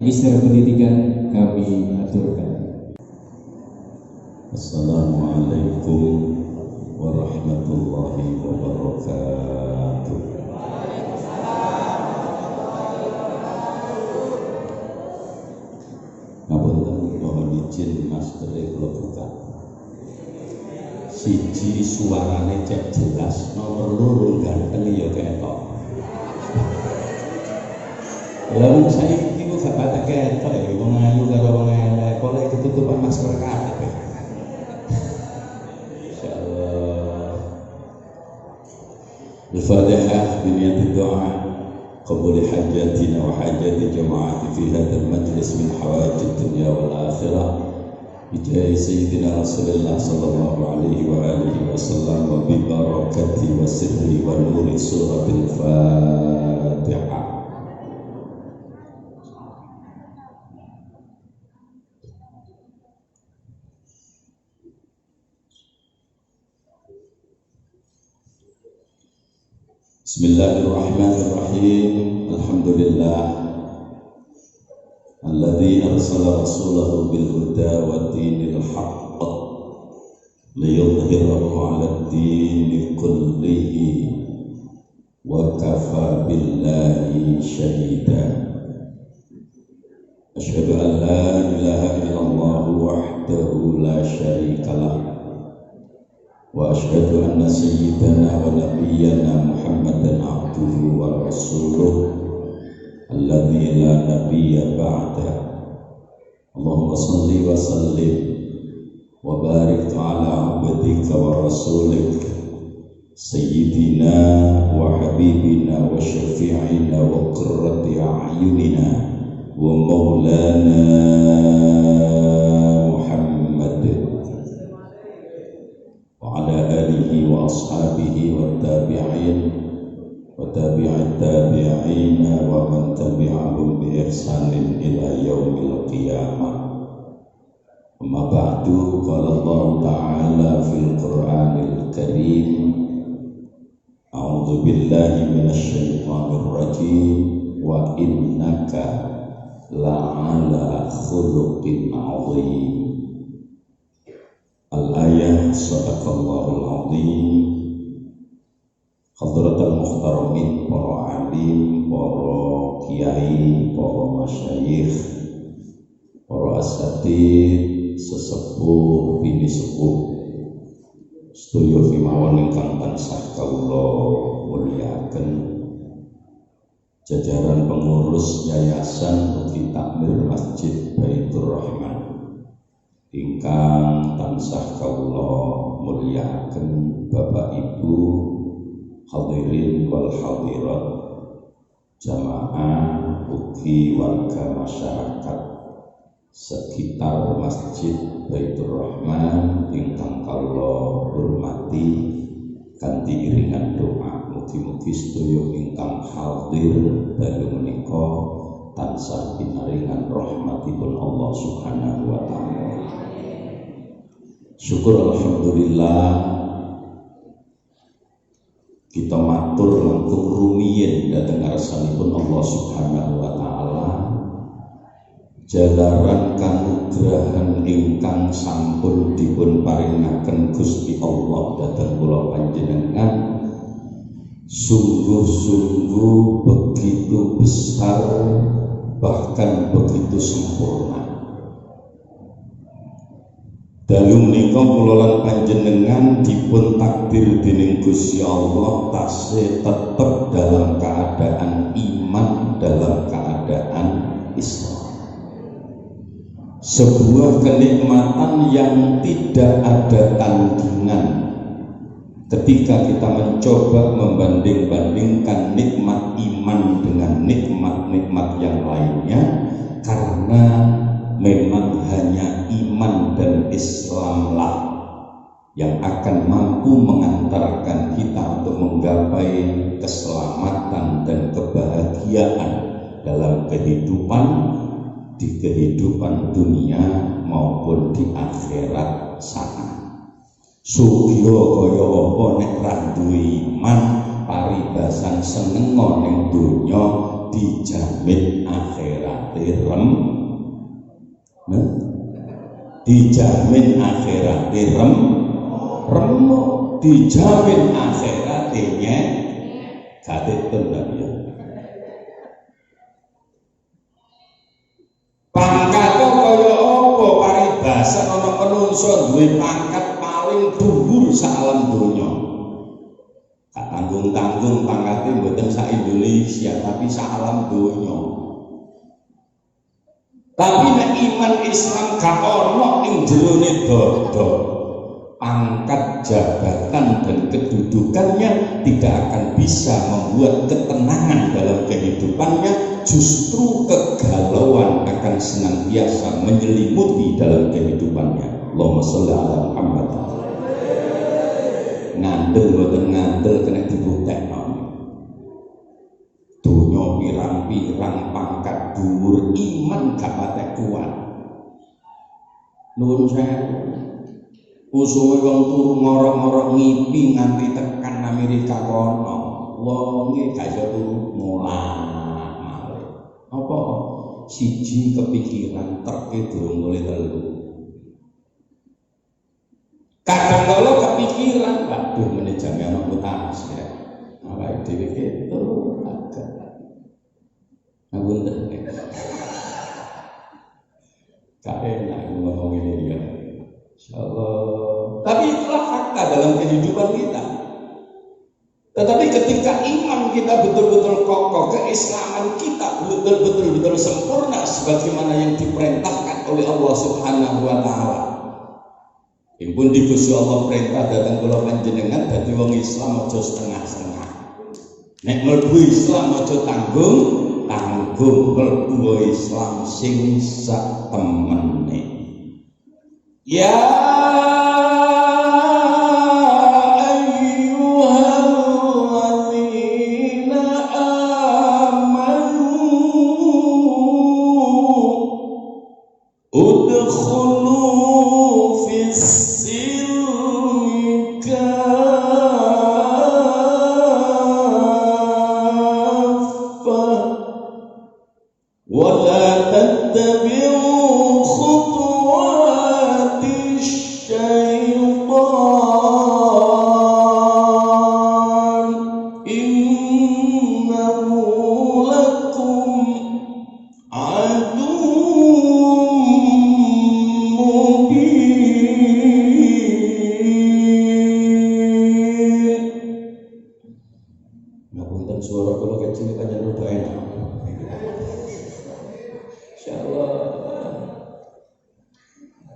Magister Pendidikan kami aturkan. Assalamualaikum warahmatullahi wabarakatuh. Ngapunten, mohon izin master kula buka. Siji suarane cek jelas, nomor loro ganteng ya ketok. Lalu saya itu gak ketok ya, wong ayu karo wong elek, kok lek ketutupan masker kabeh. Insyaallah. Al-Fatihah biniyati du'a qabul hajatina wa hajati jama'ati fi hadzal majlis min hawajid dunya wal akhirah. Bijai Sayyidina Rasulullah sallallahu alaihi wa alihi wasallam wa bi barakati wa sirri wa nuri suratul Fatihah. Bismillahirrahmanirrahim. Alhamdulillah alladzi arsala rasulahu bil huda wa dinil haqq liyudhhirahu 'alad dini kullihi wa kafa billahi shahida. Asyhadu an la ilaha illallah wahdahu la syarika lah wa asyhadu anna sayyidana wa nabiyyana Muhammadan abduhu wa rasuluh alladzi la nabiyya ba'da. Allahumma shalli wa sallim wa barik ala abdika wa rasulik sayyidina wa habibina wa syafi'ina wa qurrati a'yunina wa maulana Muhammad wa ala alihi wa ashabihi wa tabi'in wa tabi'at tabi'in wa man tabi'ahum bi ihsanin ila yaumil qiyamah. Amma ba'du, qala Allah ta'ala fil Qur'anil Karim, a'udzu billahi minasy syaithanir rajim, wa innaka la'ala khuluqin 'azim. Al-ayah sadaqallahul azim. Hadratul muhtaramin, para alim, para kiai, para masyayikh, para asatid, sesepuh, bini sepuh, sedaya kemawon ingkang tansah kawula mulyakaken, jajaran pengurus Yayasan Bukti Takmir Masjid Baitur Rahman ingkang tansah kawula mulyakaken, Bapak Ibu hadirin wal hadirat, jamaah ugi warga masyarakat sekitar Masjid Baitur Rahman ingkang kawula hormati kanthi iringan doa, mugi-mugi sedaya ingkang hadir dalu menika tansah pinaringan rahmatipun Allah Subhanahu wa taala. Syukur alhamdulillah kita matur langkung rumiyin dhateng ngarsanipun Allah Subhanahu wa taala jalaran kanugrahan ingkang sampun dipun paringaken Gusti Allah dhateng kula panjenengan sungguh-sungguh begitu besar, bahkan begitu sempurna. Dalu menika kula lan panjenengan dipun takdir dening Gusti Allah tasih tetep dalam keadaan iman, dalam keadaan Islam. Sebuah kenikmatan yang tidak ada tandingan ketika kita mencoba membanding-bandingkan nikmat iman dengan nikmat-nikmat yang lainnya, karena memang hanya iman dan Islamlah yang akan mampu mengantarkan kita untuk menggapai keselamatan dan kebahagiaan dalam kehidupan, di kehidupan dunia maupun di akhirat sana. Sugih kaya apa nek ra duwe iman, paribasan seneng ning donya dijamin akhirat dijamin akhirat remuk, dijamin akhiratnya gak tenang ya. Pangkat kaya apa paribasan ana menungso duwe pangkat paling dhuwur salam donya. Gak tanggung-tanggung pangkate mboten sak Indonesia tapi salam donya. Tapi nek iman Islam gak ana ing jerone dada, pangkat, jabatan dan kedudukannya tidak akan bisa membuat ketenangan dalam kehidupannya, justru kegalauan akan senantiasa menyelimuti dalam kehidupannya. Allahumma sholli ala Muhammad. Ngandel boten ngandel kena dibutekno. Donya pirang-pirang pangkat dhuwur, iman gak patek kuat. Nuwun sewu. Usume wong turu ngorok-ngorok ngipi nganti tekan Amerika kono. Wonge gak iso turu mulak. Apa? Siji kepikiran treke durung mulai telu. Kadang kala kepikiran, waduh meneh jam ana mutaras ya. Awake dhewe keto agak. Ngapunten. Gak enak ngomong ini ya. Insyaallah. Tapi itulah fakta dalam kehidupan kita. Tetapi ketika iman kita betul-betul kokoh, keislaman kita betul-betul sempurna sebagaimana yang diperintahkan oleh Allah Subhanahu wa taala. Impun di Gusti Allah perintah datang kula panjenengan dadi wong Islam aja setengah-setengah. Nek mlebu Islam aja tanggung, mlebu Islam sing sak temene. Ya ayyuhalladzina amanu udkhulu fis silmi kaffah wa la tattabi'u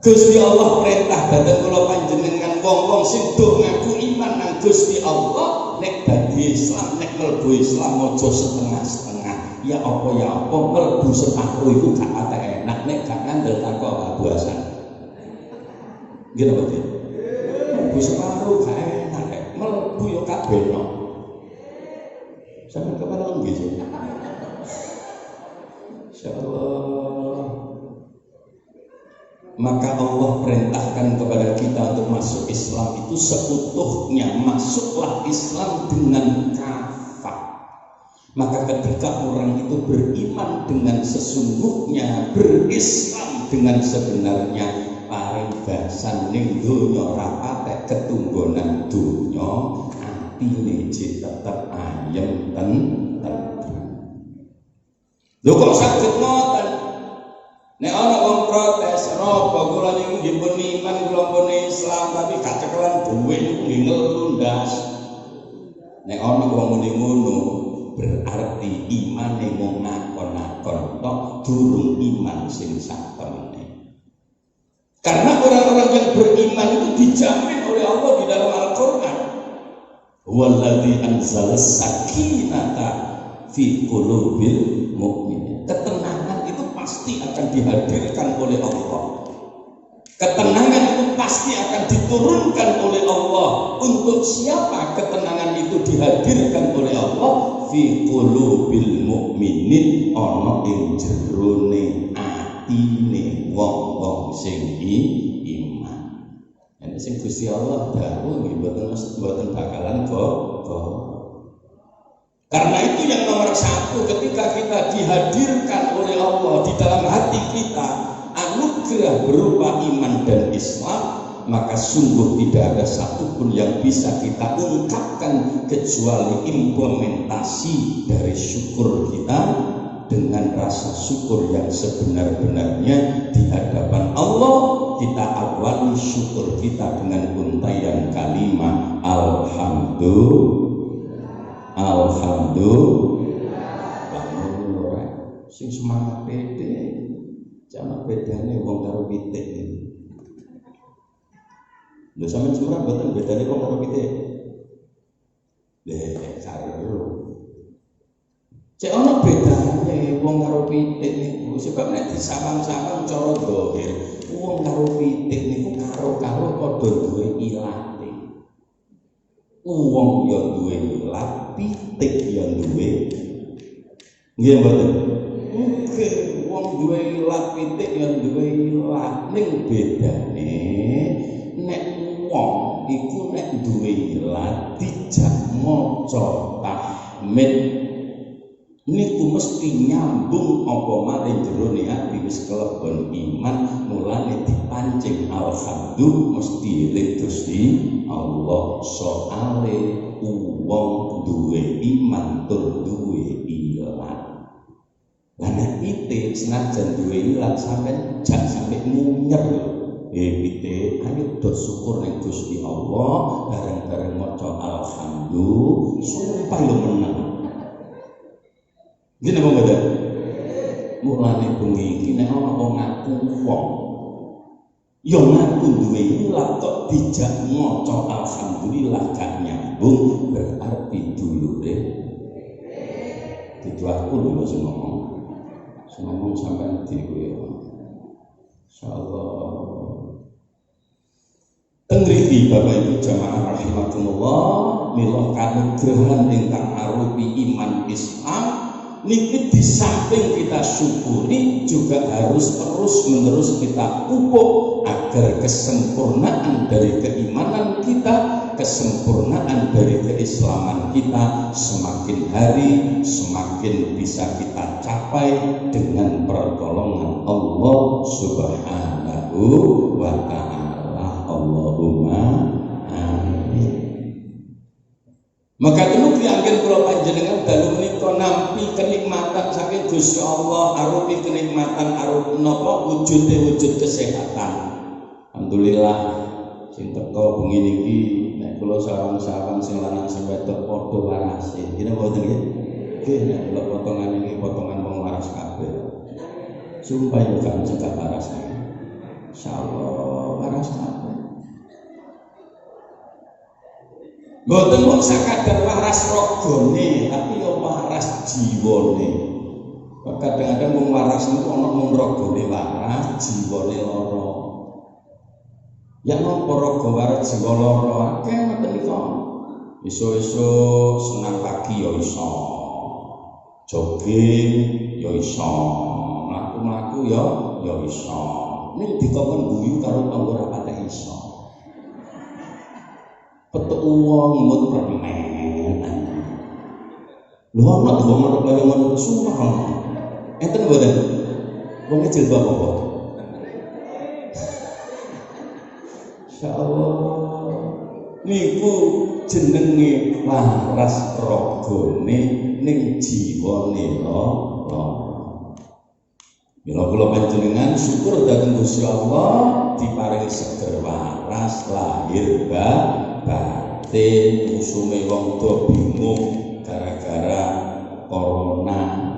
Gusti Allah perintah dhateng kula panjenengan wong-wong sing do ngaku iman nang Gusti Allah, nek dadi Islam, nek mlebu Islam aja setengah-setengah. Ya apa mlebu separuh iku gak ate enak, nek gak ngandel takok abuasan. Nggih napa iki? Mlebu separuh gak enak, nek mlebu yo kabehno. Sampe kapan nggih sih? Insyaallah. Maka Allah perintahkan kepada kita untuk masuk Islam itu seutuhnya. Masuklah Islam dengan kafah. Maka ketika orang itu beriman dengan sesungguhnya, berislam dengan sebenarnya, paring basan ning donya ora patek ketunggonan donya, atine tetep ayem tentrem. Lho kok saged ngoten? Nek ana wong protes, napa kula niku nggih pun iman, kula pun Islam, tapi gak cekelan duwe niku nggih ngelundas. Nek ana wong muni ngono, berarti imane mung ngakon-ngakon tok, durung iman sing satemene. Karena orang-orang yang beriman itu dijamin oleh Allah di dalam Al-Qur'an. Walladzi anzalas sakinata fi qulubil mu'minin. Ketenangan itu pasti akan dihadirkan oleh Allah. Ketenangan itu pasti akan diturunkan oleh Allah. Untuk siapa ketenangan itu dihadirkan oleh Allah? Fi qulubil mu'minin, ana ing jerone atine wong-wong sing iman. Nek sing Gusti Allah dawuh nggih mboten bakalan kok. Karena itu yang nomor satu, ketika kita dihadirkan oleh Allah di dalam hati kita anugerah berupa iman dan Islam, maka sungguh tidak ada satupun yang bisa kita ungkapkan kecuali implementasi dari syukur kita dengan rasa syukur yang sebenar-benarnya di hadapan Allah. Kita awali syukur kita dengan untaian kalimat Alhamdulillah. Sing semangat pede, jangan bedane wong karo pitik iki. Lho sampeyan semangat boten bedane wong karo pitik. Karo. Cek ana bedane wong karo pitik niku, sebab nek disawang-sawang cara zahir, wong karo pitik niku karo-karo padha duwe ilate. Wong ya duwe ilat, pitik ya duwe. Nggih mboten? Nggih, wong duwe ilat, pitik ya duwe ilat. Ning bedane nek wong iku nek duwe ilat dijak maca tahmid niku mesti nyambung apa maring jerone ati wis kelebon iman, mulane dipancing alhamdulillah mesti eling Gusti Allah. Soale wong duwe iman tur duwe ilat. Lah nek pitik senajan duwe ilat sampeyan jak sampe munyer. Pitik ayo do syukur ning Gusti Allah bareng-bareng maca alhamdulillah, sumpah yo menang. Gini apa enggak? Mulane bengi iki nek ana wong ngaku wong ya ngaku duwe ilat kok dijak maca alhamdulillah gak nyambung, berarti dulure itu aku lho sing ngomong sampean dhewe. Insyaallah. Tengriki Bapak Ibu jamaah rahimakumullah, mila kanugrahan ingkang arupi iman Islam niki di samping kita syukuri juga harus terus-menerus kita pupuk agar kesempurnaan dari keimanan kita, kesempurnaan dari keislaman kita semakin hari semakin bisa kita capai dengan pertolongan Allah Subhanahu wa ta'ala. Allahumma amin. Maka dulu dianggen kula panjenengan dalu menika nampi kenikmatan saking Gusti Allah arupi kenikmatan arupi napa wujud kesehatan. Alhamdulillah sing teko bengi niki nek kula sareng-sareng sing lanang sing wedok padha warase. Ngene mboten nggih? Nggih nek kula potongan iki potongan wong waras kabeh. Sumpah yo gak cekak waras. Insyaallah waras kabeh. Mboten mung sakadar waras ragane, tapi ya waras jiwane. Kadang-kadang mung waras niku ana mung ragane waras, jiwane lara. Ya napa raga waras jiwa lara akeh ngoten niku. Esuk-esuk senang pagi ya iso. Jogging ya iso. Mlaku-mlaku ya iso. Ning dikon guyu karo tangga ora patek iso. Petuk uang mut permen. Lho ana wong kaya ngono sumpah. Enten mboten? Wong jilbab apa? Insyaallah. Niku jenenge waras ragane ning jiwane lho. Mila kula panjenengan syukur dhateng Gusti Allah diparingi seger waras lahir batin. Usume wong do bingung gara-gara corona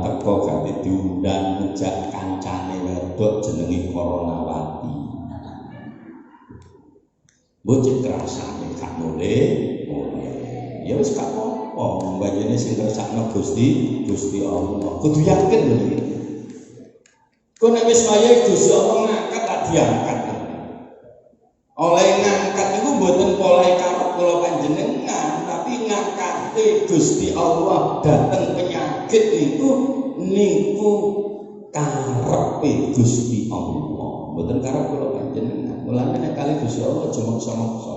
teko ganti diundang ngejak kancane wedok jenenge Coronawati. Bocah kerasane gak mulih. Ya wis gak apa-apa, mbanjene sing kersakno Gusti Allah. Kudu yakin lho iki. Kok nek wis wayahe Gusti Allah ngangkat tak diangkat. Oleh ngangkat itu mboten pola karep kula panjenengan, tapi ngangkate Gusti Allah dateng penyakit niku karepe Gusti Allah. Mboten karep kula panjenengan. Mulane nek kali Gusti Allah aja maksa-maksa.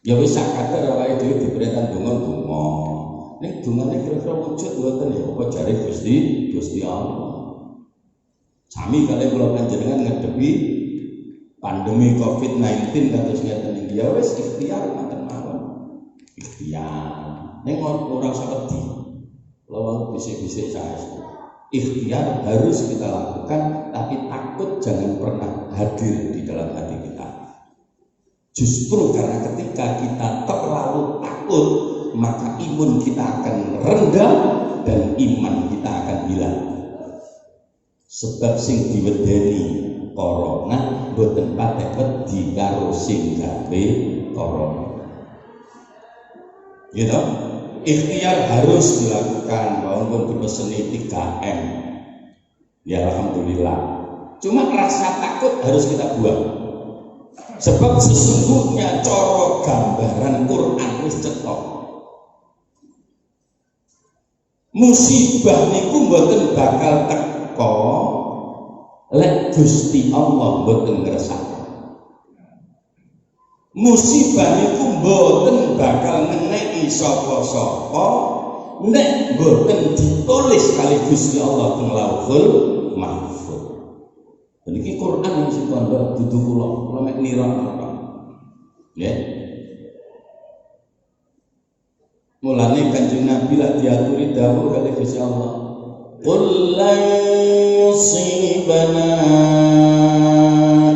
Ya wis sak kadar awake dhewe diperintah donga-donga. Ning dongane kira-kira wujud mboten ya apa jare Gusti Allah. Sami kalian kula panjenengan ngadepi pandemi Covid-19 kados ngeten iki ya wis ikhtiar ngoten mawon. Ikhtiar. Ning ora usah wedi. Lawan bisik-bisik saestu. Ikhtiar harus kita lakukan, tapi takut jangan pernah hadir di dalam hati kita. Justru karena ketika kita terlalu takut, maka imun kita akan rendah dan iman kita akan hilang. Sebab sing diwedeni corona boten patek wedi karo sing gawe corona. Gitu? Ikhtiar harus dilakukan walaupun dipeseni 3M. Ya alhamdulillah. Cuma rasa takut harus kita buang. Sebab sesungguhnya coro gambaran Quran wis cetok. Musibah niku mboten bakal teko lek Gusti Allah mboten ngersakno. Musibah niku mboten bakal ngeneki sapa-sapa nek mboten ditulis kali Gusti Allah teng Lauhul Mahfuz. Niki Quran yang sing kandha dudu kula mek nira-nira. Nggih. Mulane Kanjeng Nabi lak diaturi dawuh kali Gusti Allah. Qul la yusibana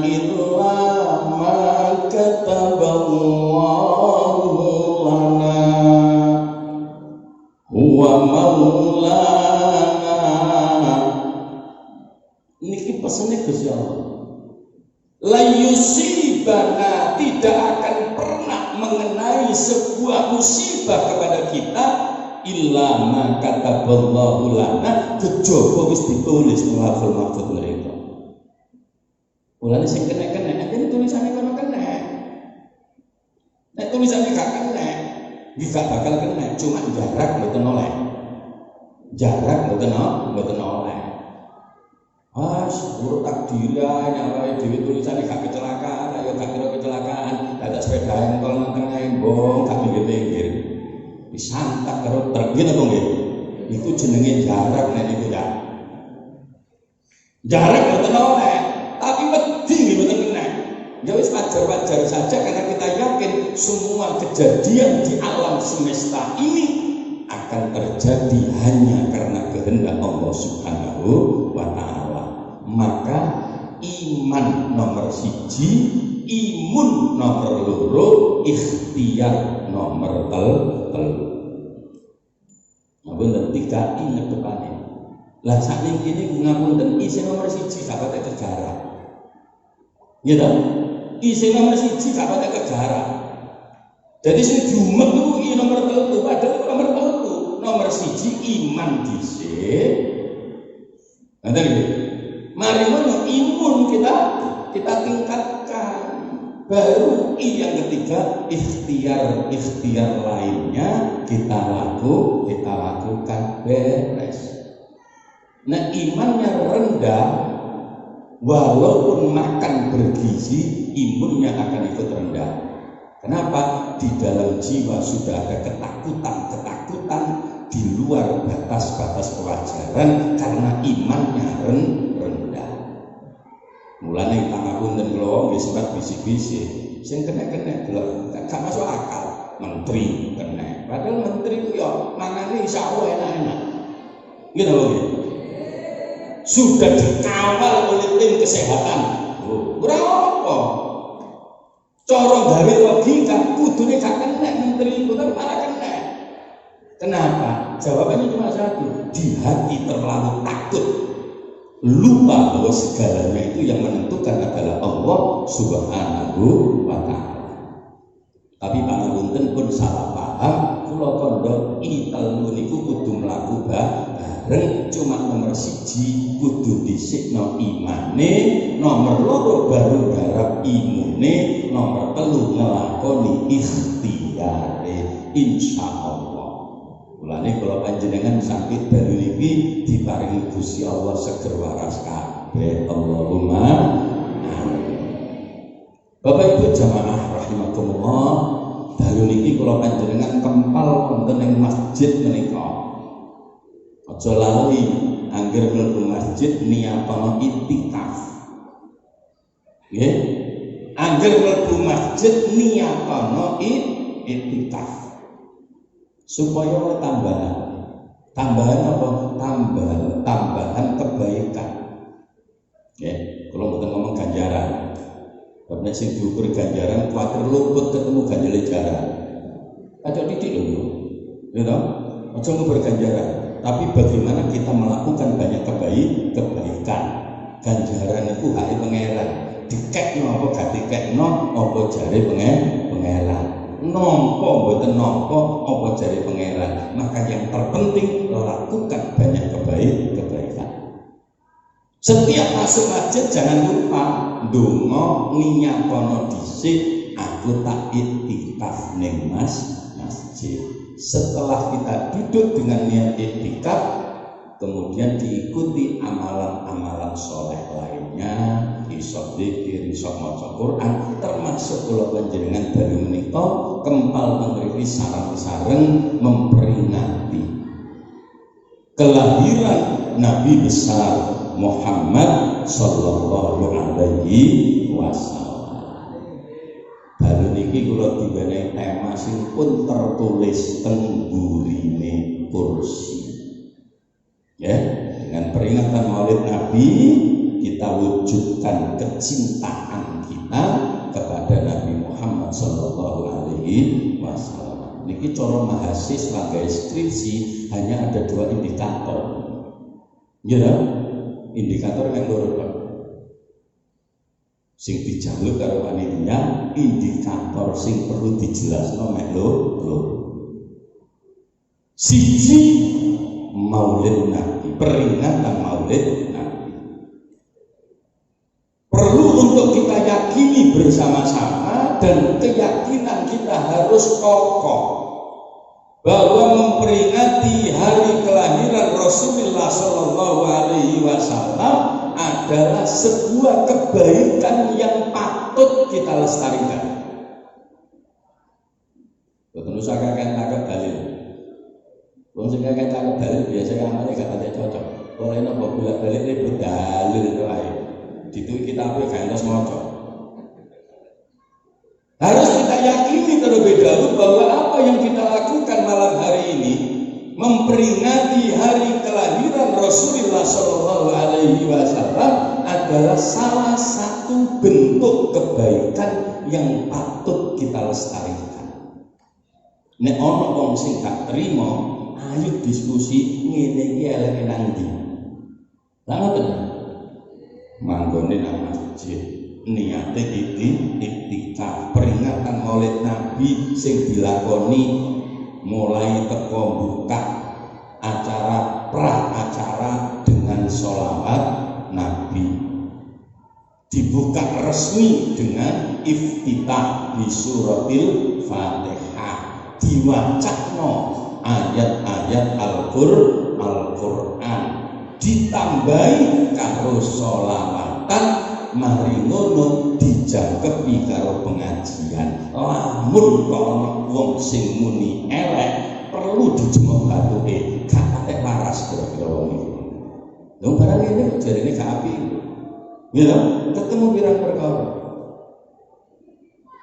illa ma kataballahu lana huwa maulana. Niki pesene Gusti Allah. La yusibana, tidak akan pernah mengenai sebuah musibah kepada kita illa ma kataballahu lana, kejaba wis ditulis nang Lauhul Mahfuz mereka. Mulane sing kena-kena nek tulisane kono kena. Nek tulisane gak kena, gak bakal kena, cuma jarak mboten oleh. Jarak mboten oleh. Urut takdirnya nyawai dewi tulisannya gak kecelakaan, ayo gak kira kecelakaan, ada sepeda yang tol nang tengah embong, gak minggir-minggir disantak karo truk gitu apa nggih? Iku jenenge jarak nek niku ya. Jarak mboten oleh, tapi wedi nggih mboten kena. Ya wis wajar-wajar saja karena kita yakin semua kejadian di alam semesta ini akan terjadi hanya karena kehendak Allah Subhanahu wa Ta'ala. Maka iman nomor 1, imun nomor 2, ikhtiar nomor 3. Ngapunten 3 inget depane. Lah sakniki ini ngapunten isin nomor 1 gak patek negara. Gitu. Isin nomor 1 gak patek negara. Jadi sing diumek niku nomor 3, padahal nomor 3. Nomor 1 iman dhisik. Ngoten nggih. Mari ngono imun kita tingkatkan. Baru yang ketiga ikhtiar lainnya kita lakukan beres. Nah imannya rendah, walaupun makan bergizi, imunnya akan ikut rendah. Kenapa? Di dalam jiwa sudah ada ketakutan di luar batas-batas kewajaran karena imannya rendah. Mulane pangapunten kula nggih sempat bisik-bisik, sing kena-kena delok gak masuk akal. Menteri kena, padahal menteri ku ya mangane insyaallah enak-enak. Gitu lho. Sudah dikawal oleh tim kesehatan. Ora apa. Cara gawe logika kudune gak kena menteri ku tapi malah kena. Kenapa? Jawabannya cuma satu, di hati terlalu takut. Lupa bahwa segalanya itu yang menentukan adalah Allah Subhanahu wa Ta'ala. Tapi pangapunten pun salah paham, kula kandha ilmu niku kudu mlaku bareng, cuma nomor 1 kudu dhisikno imane, nomor 2 baru garap imune, nomor 3 nglakoni ikhtiyare insyaallah. Mulane kula panjenengan sampai dalu niki diparingi Gusti Allah seger waras kabeh. Allahumma amin. Bapak Ibu jamaah rahimakumullah, dalu niki kula panjenengan kempal wonten ing masjid menika. Aja lali angger mlebu masjid niyatono itikaf. Nggih. Angger mlebu masjid niyatono itikaf. Supaya tambahan apa? Tambahan kebaikan. Ya, kalau mboten ngomong ganjaran. Karena sing diukur ganjaran kuwatir luput ketemu ganjile jaran. Ada titik lho. Ya toh? Aja ngukur ganjaran, tapi bagaimana kita melakukan banyak kebaikan. Ganjaran itu hak pangeran. Dikekno apa gak dikekno apa jare pangeran. Nampa mboten nampa apa jare pangeran. Maka yang terpenting lakukan banyak kebaikan. Setiap masuk masjid jangan lupa ndonga niyatono dhisik aku tak iktikaf ning masjid. Setelah kita duduk dengan niat iktikaf, kemudian diikuti amalan-amalan soleh lainnya, iso zikir, iso maca Quran, termasuk kula panjenengan dalu menika kempal mengripi sareng-sareng memperingati kelahiran Nabi besar Muhammad sallallahu alaihi wasallam. Dalu niki kula diwenehi tema sing pun tertulis teng gurine kursi. Ya, dengan peringatan Maulid Nabi kita wujudkan kecintaan kita kepada Nabi Muhammad sallallahu alaihi wasallam. Niki cara mahasiswa guys skripsi hanya ada 2 indikator. Ya, indikator yang loro sing dijaluk karo panitia, indikator sing perlu dijelasno mek loro. Siji Maulid Nabi, peringatan Maulid Nabi. Perlu untuk kita yakini bersama-sama dan keyakinan kita harus kokoh bahwa memperingati hari kelahiran Rasulullah Shallallahu Alaihi Wasallam adalah sebuah kebaikan yang patut kita lestarikan. Betul usah kakek takut dalil. Wong sing kakek takut dalil biasanya amane gak ada cocok. Oleh nopo bolak balik ribut dalil itu ae. Dituki kitabnya gak entos maca. Harus kita yakini terlebih dahulu bahwa apa yang kita lakukan malam hari ini memperingati hari kelahiran Rasulullah Shallallahu Alaihi Wasallam adalah salah satu bentuk kebaikan yang patut kita lestarikan. Nek ana wong sing gak trima, ayo diskusi ngene iki eleke nang ndi. Lah ngoten. Manggone nang masjid. Niate iktikaf peringatan Maulid Nabi sing dilakoni mulai teko buka acara pra-acara dengan sholawat Nabi, dibuka resmi dengan iftitah di suratil Fatihah, diwacakno ayat-ayat Al-Qur'an, ditambahi karo sholawatan. Mari ngono dijangkepi karo pengajian. Lamun ana wong sing muni elek perlu dijemuk batuke, gak patek waras kira-kira wong iki. Lho barang ini jarine gak apik. Ya, ketemu pirang perkara.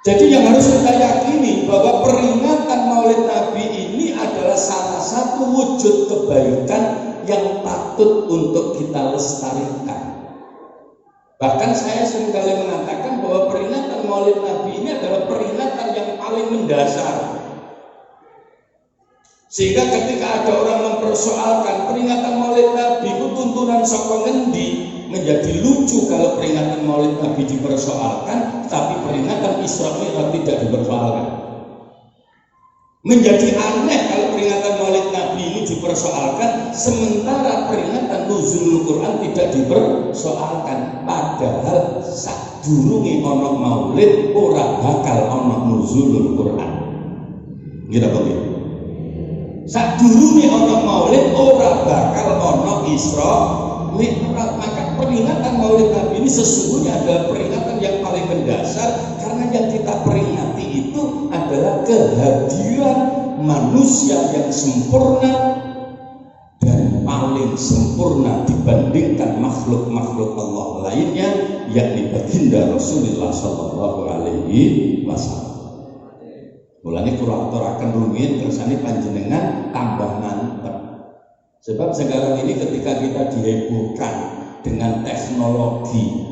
Jadi yang harus kita yakini bahwa peringatan Maulid Nabi ini adalah salah satu wujud kebaikan yang patut untuk kita lestarikan. Bahkan saya seringkali mengatakan bahwa peringatan Maulid Nabi ini adalah peringatan yang paling mendasar. Sehingga ketika ada orang mempersoalkan peringatan Maulid Nabi itu tuntunan saka ngendi, menjadi lucu kalau peringatan Maulid Nabi dipersoalkan, tapi peringatan Isra Mi'raj tidak dipersoalkan. Menjadi aneh kalau peringatan Maulid Nabi ini dipersoalkan, sementara peringatan nuzulul Quran tidak dipersoalkan. Padahal sadurunge ana Maulid ora bakal ana nuzulul Quran. Ngira apa nggih? Sadurunge ana Maulid ora bakal ana Isra Mi'raj. Maka peringatan Maulid Nabi ini sesungguhnya adalah peringatan yang paling mendasar karena Karena yang kita peringati itu adalah kehadiran manusia yang sempurna dan paling sempurna dibandingkan makhluk-makhluk Allah lainnya, yakni baginda Rasulullah Sallallahu Alaihi Wasallam. Mulane kula aturaken rumiyin kersane panjenengan tambah mantep. Sebab sekarang ini ketika kita dihebohkan dengan teknologi,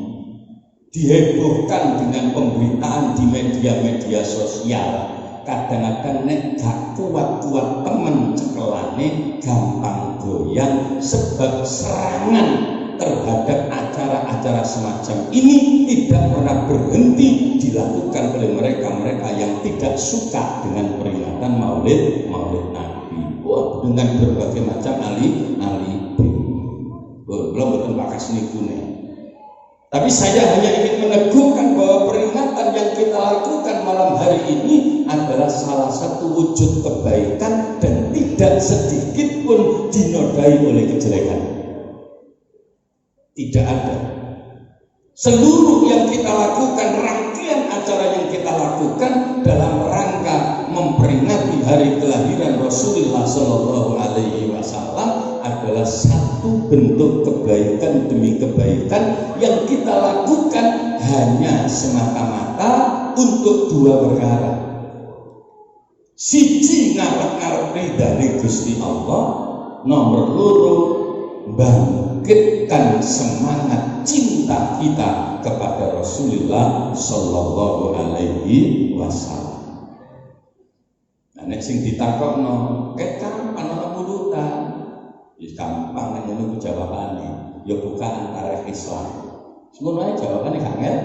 dihebohkan dengan pemberitaan di media-media sosial, kadang-kadang nek gak kuat-kuat temen cekelane gampang goyang, sebab serangan terhadap acara-acara semacam ini tidak pernah berhenti dilakukan oleh mereka-mereka yang tidak suka dengan peringatan Maulid Nabi. Wah, dengan berbagai macam alibi. Belum betul bakas nikune. Tapi saya hanya ingin meneguhkan bahwa peringatan yang kita lakukan malam hari ini adalah salah satu wujud kebaikan dan tidak sedikit pun dinodai oleh kejelekan. Tidak ada. Seluruh yang kita lakukan, rangkaian acara yang kita lakukan dalam rangka memperingati hari kelahiran Rasulullah Shallallahu Alaihi Wasallam adalah satu bentuk kebaikan demi kebaikan yang kita lakukan hanya semata-mata untuk dua perkara. Siji ngarep-ngarep ridhane Gusti Allah, nomor loro bangkitkan semangat cinta kita kepada Rasulullah Sallallahu Alaihi Wasallam. Nah, nek sing ditakokno, kapan ana mulutan? Ya gampang ngono jawabane. Ya bukan antara Islam. Semuanya jawabannya kangen.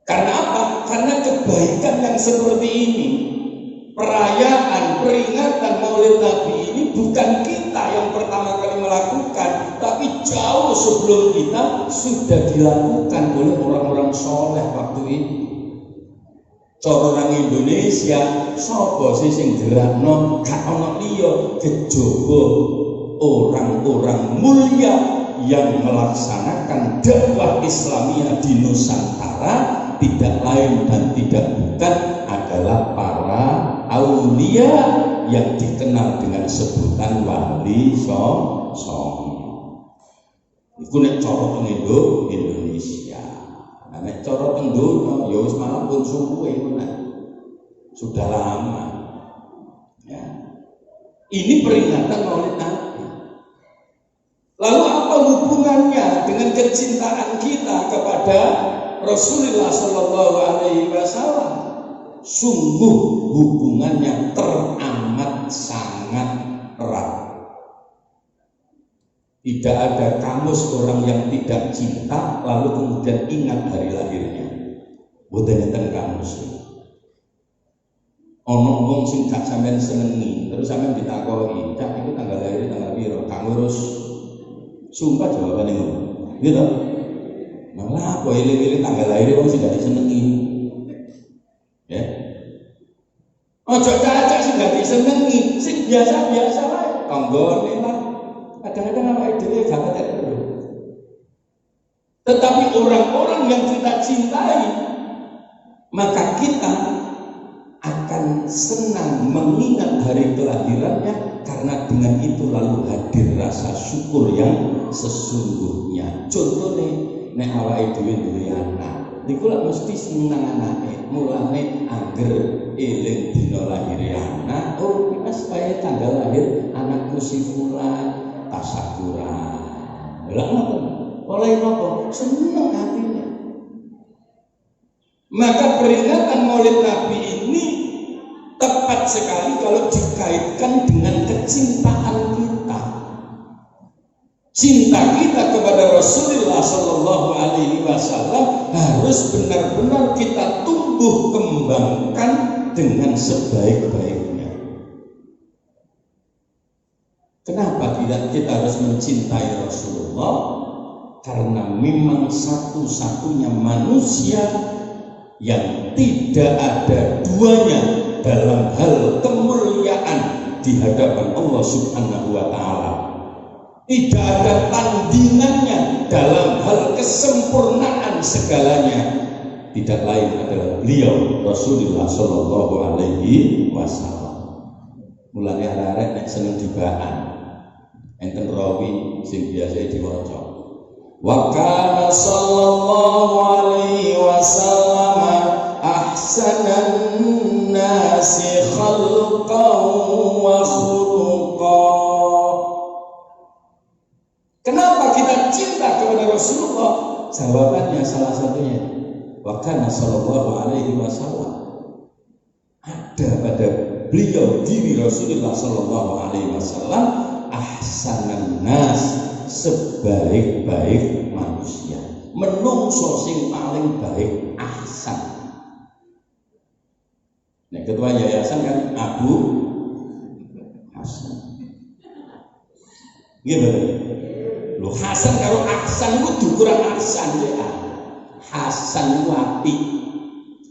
Karena apa? Karena kebaikan yang seperti ini, perayaan, peringatan Maulid Nabi ini bukan kita yang pertama kali melakukan, tapi jauh sebelum kita sudah dilakukan oleh orang-orang soleh waktu itu. Orang Indonesia, sapa sih sing gerakno, gak ana liya kejaba orang-orang mulia yang melaksanakan dakwah Islamiyah di Nusantara, tidak lain dan tidak bukan adalah para aulia yang dikenal dengan sebutan wali songo. Iku nek cara teng Indonesia. Nah, nek cara teng donya ya wis malah pun suwe sudah lama. Ya. Ini peringatan Maulid Nabi. Lalu apa hubungannya dengan kecintaan kita kepada Rasulullah Sallallahu Alaihi Wasallam? Sungguh hubungannya teramat sangat erat. Tidak ada kamus orang yang tidak cinta lalu kemudian ingat hari lahirnya. Boten enten kamus. Ono wong sing gak sampean senengi, terus sampean ditakoki, "Cak, iku tanggal lahir tanggal piro?" Kang ngurus. Sumpah jawabane ngono. Gitu. Malah apa eling-eling tanggal lahir wong sing gak disenengi. Ya. Ojo cacak sing gak disenengi, sing biasa-biasa wae. Tanggane lah. Kadang-kadang awake dhewe gak ketek. Tetapi orang-orang yang kita cintai, maka kita akan senang mengingat hari kelahirannya, karena dengan itu lalu hadir rasa syukur yang sesungguhnya. Contohnya, nek awake dhewe duwe anak, niku lak mesti seneng anake, mulane angger eling dina lahir anak, oh iki pas kaya tanggal lahir anakku si fulan, tasakuran. Lha ngoten. Oleh napa? Seneng hatinya. Maka peringatan Maulid Nabi ini tepat sekali kalau dikaitkan dengan kecintaan kita. Cinta kita kepada Rasulullah Sallallahu Alaihi Wasallam harus benar-benar kita tumbuh kembangkan dengan sebaik-baiknya. Kenapa tidak kita harus mencintai Rasulullah? Karena memang satu-satunya manusia yang tidak ada duanya dalam hal kemuliaan di hadapan Allah Subhanahu wa Ta'ala. Tidak ada tandingannya dalam hal kesempurnaan segalanya. tidak lain adalah beliau Rasulullah Shallallahu Alaihi Wasallam. Mulane arek-arek nek seneng dibaan enten rawi sing biasa diwaca. Wa kana sallallahu alaihi wasallam ahsanan nasi khalqan wa khuluqan. Kenapa kita cinta kepada Rasulullah? Jawabannya salah satunya wa kana sallallahu alaihi wasallam, ada pada beliau diri Rasulullah sallallahu alaihi wasallam ahsanan nas, sebaik-baik manusia, menungso sing paling baik ahsan. Nah, ketua yayasan kan Abu Hasan. Gitu. Lho Hasan karo Ahsan itu diukur Ahsan ya. Hasan itu apik.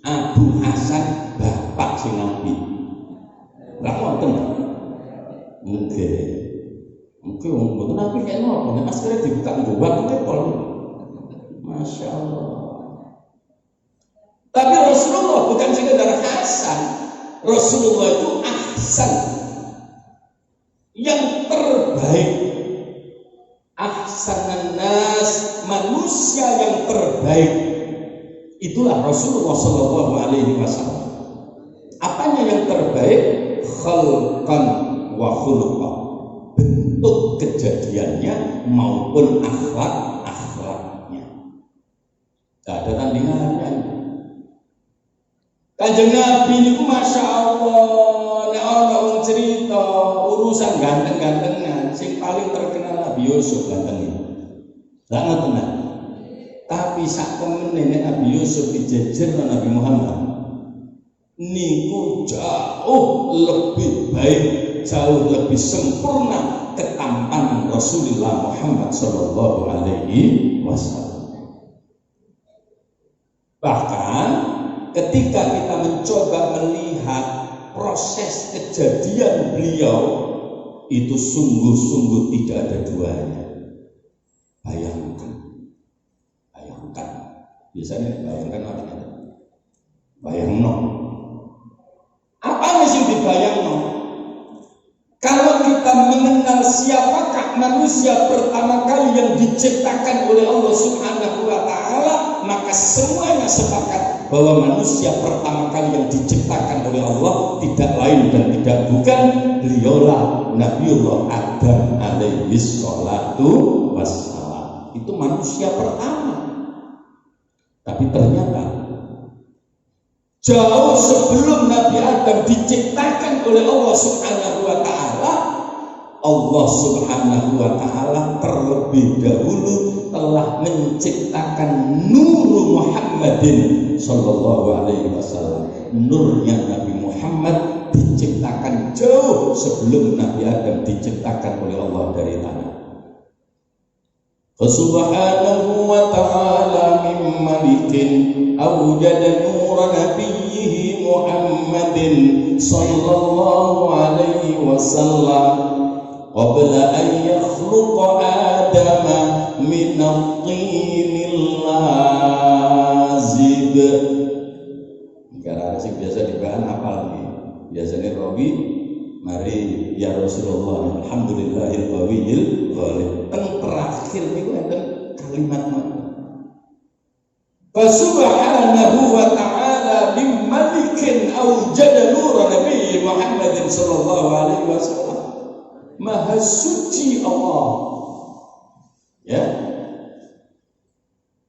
Abu Hasan bapak sing apik. Lah wonten. Mungkin mboten apik kaya napa nek maskere dibuka nggowo kok pol. Masya Allah. Tapi Rasulullah bukan sekedar Hasan. Rasulullah itu Ahsan. Yang terbaik. Ahsanan nas, manusia yang terbaik. Itulah Rasulullah Shallallahu Alaihi Wasallam. Apanya yang terbaik? Khalqan wa khuluqan. Bentuk kejadiannya maupun akhlaknya. Tidak ada tandingannya. Kanjeng Nabi ini Masya Allah, nek ana wong cerita urusan ganteng-gantengan, sing paling terkenal Nabi Yusuf gantengnya. Lah ngoten. Tapi sak temene nek Nabi Yusuf dijejer Nabi Muhammad niku jauh lebih baik, jauh lebih sempurna ketampanan Rasulullah Muhammad Sallallahu Alaihi Wasallam. Bahkan ketika kita mencoba melihat proses kejadian beliau, itu sungguh-sungguh tidak ada duanya. Bayangkan. Biasanya bayangkan apa? Bayangno. Apa sih dibayangno? Kalau kita mengenal siapakah manusia pertama kali yang diciptakan oleh Allah Subhanahu wa Ta'ala, maka semuanya sepakat bahwa manusia pertama kali yang diciptakan oleh Allah tidak lain dan tidak bukan beliaulah Nabiullah Adam alaihi salatu wassalam. Itu manusia pertama. Tapi ternyata jauh sebelum Nabi Adam diciptakan oleh Allah Subhanahu wa Ta'ala, Allah Subhanahu wa Ta'ala terlebih dahulu telah menciptakan Nur Muhammadin Sallallahu Alaihi Wasallam. Nurnya Nabi Muhammad diciptakan jauh sebelum Nabi Adam diciptakan oleh Allah dari tanah. Subhanahu wa ta'ala min malikin awjada nur nabiyhi Muhammadin sallallahu alaihi wasallam qabla an yakhluqa Adama min at-tinil lazib. Karena sing biasa dibahas apal nih. Biasanya rawi mari ya Rasulullah alhamdulillahil qawiyil ghalib. Terakhir niku enten kalimat mana? Subhanahu wa ta'ala min malikin awjada nur Nabi Muhammadin sallallahu alaihi wasallam. Maha suci Allah, ya,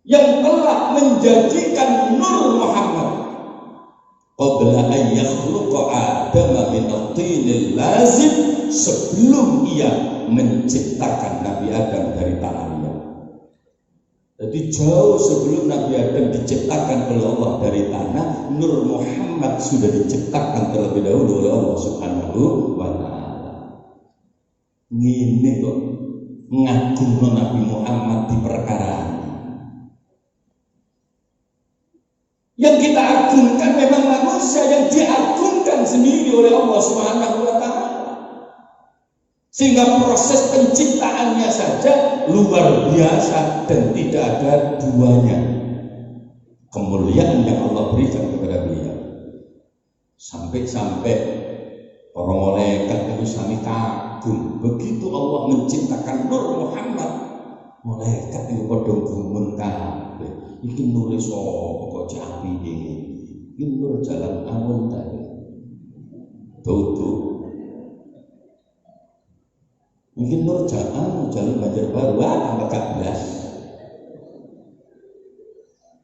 yang telah menjadikan Nur Muhammad qabla an yakhluqa Adama min at-tinil lazib, sebelum ia menciptakan Nabi Adam dari tanah liat. Jadi jauh sebelum Nabi Adam diciptakan oleh Allah dari tanah, Nur Muhammad sudah diciptakan terlebih dahulu oleh Allah Subhanahu wa Ta'ala. Ngene kok ngagungno Nabi Muhammad di perkara yang kita agungkan memang manusia yang diagungkan sendiri oleh Allah Subhanahu wa Ta'ala, sehingga proses penciptaannya saja luar biasa dan tidak ada duanya. kemuliaan yang Allah berikan kepada beliau. Sampai-sampai para malaikat itu sami kagum. Begitu Allah menciptakan Nur Muhammad, malaikat itu padha gumun kabeh. Iki nure sapa kok capi iki? Iki nur jalan amun ta. Tutu. Iki nur jalan Banjarbaru tambah 14.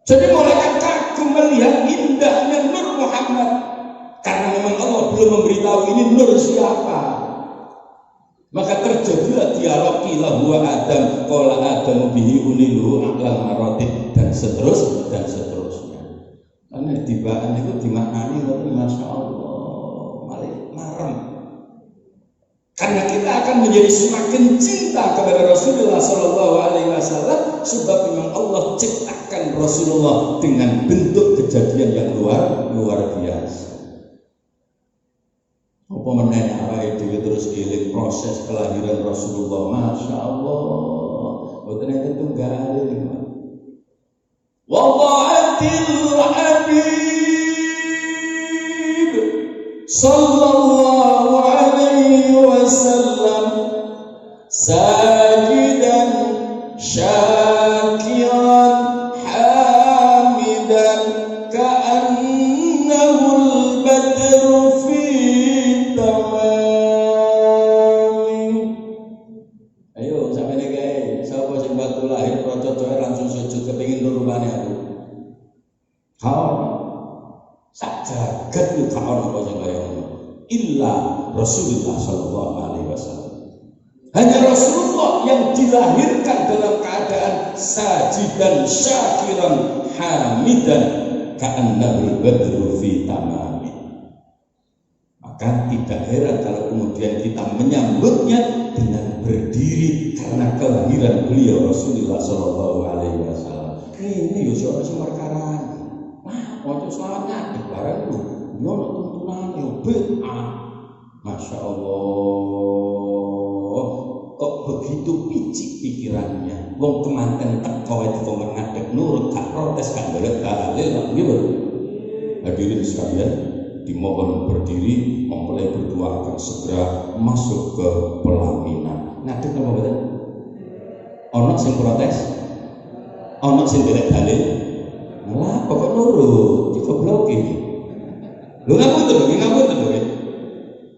Jadi malaikat kagum melihat indahnya Nur Muhammad. Karena memang Allah belum memberitahu ini nur siapa. Maka terjadilah dialog qila huwa Adam, qala Adam bihi unilu aqlal maratib dan seterusnya. Karena tibaan itu dimaknani masya Allah malah marem. Karena kita akan menjadi semakin cinta kepada Rasulullah Sallallahu Alaihi Wasallam sebab memang Allah ciptakan Rasulullah dengan bentuk kejadian yang luar biasa. Apa meneh awake dhewe terus eling proses kelahiran Rasulullah, masya Allah. Boten enten tunggal iki. Wallahatil habib sallallahu alaihi wasallam sajidan syakiran hamidan ka'annahul badru fi tamami. Ayo sampe niki sapa sing waktu lahir proco-coe langsung sujud kepengin nurubane aku. Kaon sak jagat yo kaon apa sing kaya ngono. Illa Rasulullah sallallahu alaihi wasallam. Hanya Rasulullah yang dilahirkan dalam keadaan sajidan syakiran hamidan ka'annahul badru fi tamami. Maka tidak heran kalau kemudian kita menyambutnya dengan berdiri karena kelahiran beliau Rasulullah sallallahu alaihi wasallam. Ini yo ora perkara. Wah, ojo selawat ngadeg bareng lho. Yo ono tuntunane yo bid'ah. Masya Allah. Kok begitu picik pikirannya. Wong kemanten teko itu kok ngadeg nurut gak protes gak golek dalil nggih lho. Hadirin sekalian, dimohon berdiri, mempelai berdua akan segera masuk ke pelaminan. Ngadeg apa betul? Ono sing protes? Ono sing golek dalil? Lah pokok nurut, dikoblok iki. Lho ngapunten lho.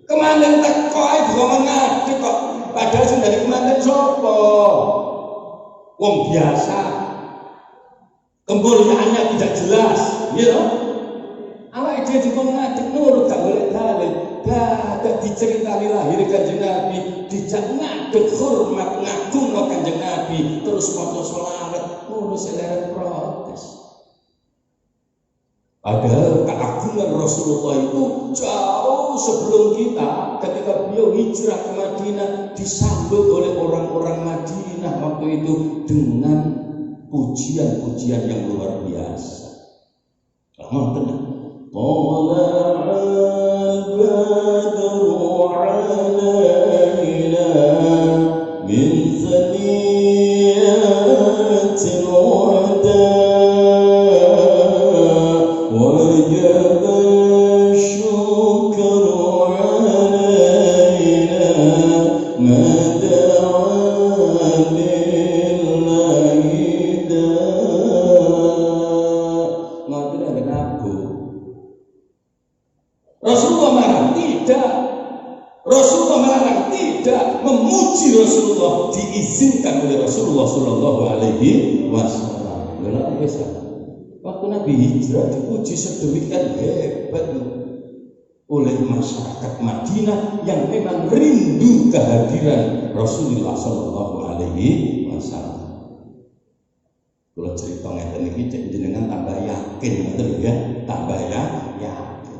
Kemanten teko ae kok ngadeg kok. Padahal sing dari kemanten sapa? Wong biasa. Kemuliaannya tidak jelas, ya toh? Awake dhewe dikon ngadeg nurut gak golek dalil. Gak diceritani lahir Kanjeng Nabi, dijak ngadeg hormat ngagungno Kanjeng Nabi, terus maca selawat, ngono selera protes. Padahal keagungan Rasulullah itu jauh sebelum kita, ketika beliau hijrah ke Madinah, disambut oleh orang-orang Madinah waktu itu dengan pujian-pujian yang luar biasa. Tenang. Tala'al badru alaina min thaniyatil wada وجب الشكر علينا ما دعا لله داء. Ngerti kenapa? Rasulullah marah? Tidak. Rasulullah melarang? Tidak. Memuji Rasulullah diizinkan oleh Rasulullah Sallallahu Alaihi Wasallam. Kenapa bisa? Waktu Nabi hijrah dipuji sedemikian hebat oleh masyarakat Madinah yang memang rindu kehadiran Rasulullah Sallallahu Alaihi Wasallam. Kalau cerita ngeten iki jenengan tambah yakin, betul ya? Tambah yakin.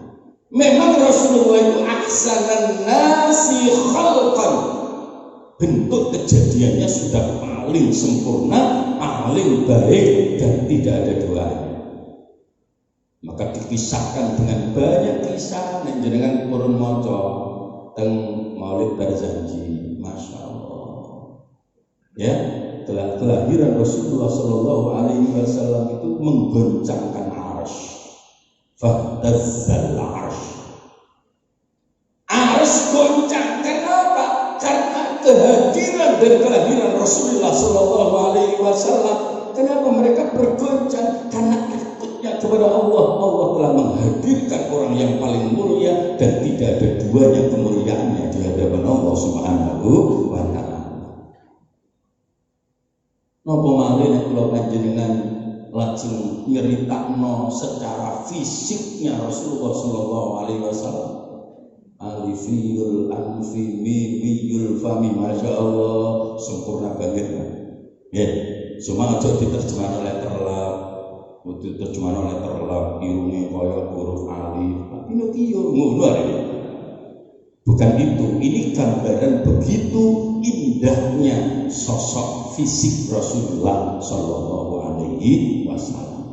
Memang Rasulullah itu ahsanan nasi khalqan. Bentuk kejadiannya sudah paling sempurna, paling baik dan tidak ada duanya. Maka dikisahkan dengan banyak kisah yang jenengan purun maca teng Maulid Barzanji, masya Allah. Ya, kelahiran Rasulullah Shallallahu Alaihi Wasallam itu menggoncangkan arsy. Fahtazzal arsy. Arsy goncang. Kenapa? Karena kehadiran dan kelahiran Rasulullah Shallallahu Alaihi Wasallam. Kenapa mereka bergoncang? Karena takutnya kepada Allah. Allah telah menghadirkan orang yang paling mulia dan tidak ada duanya kemuliaannya di hadapan Allah Subhanahu wa Ta'ala. Napa malih nek kula panjenengan lajeng nyeritakno secara fisiknya Rasulullah Sallallahu Alaihi Wasallam. Alifiyul anfi mimiyul fami, masya Allah, sempurna banget kan? Ya, cuma aja diterjemahkan oleh terlap, diterjemahkan oleh terlap, irungnya koyok huruf alif, ini kiyo ngono ini. Bukan itu, ini gambaran begitu indahnya sosok fisik Rasulullah Sallallahu Alaihi Wasallam.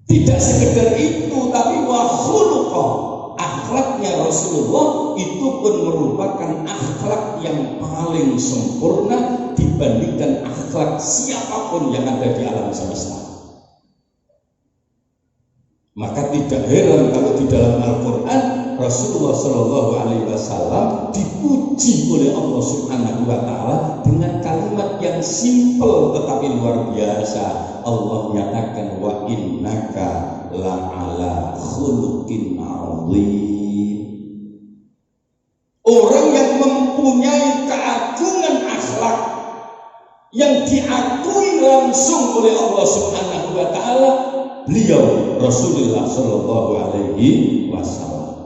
Tidak sekedar itu, tapi wa khuluqah, akhlaknya Rasulullah itu pun merupakan akhlak yang paling sempurna dibandingkan akhlak siapapun yang ada di alam semesta. Maka tidak heran kalau di dalam Al-Quran Rasulullah Shallallahu Alaihi Wasallam dipuji oleh Allah Subhanahu Wa Taala dengan kalimat yang simpel tetapi luar biasa. Allah menyatakan wa innaka la'ala khuluqin azim. Orang yang mempunyai keagungan akhlak yang diakui langsung oleh Allah Subhanahu Wa Taala, beliau Rasulullah Shallallahu Alaihi Wasallam.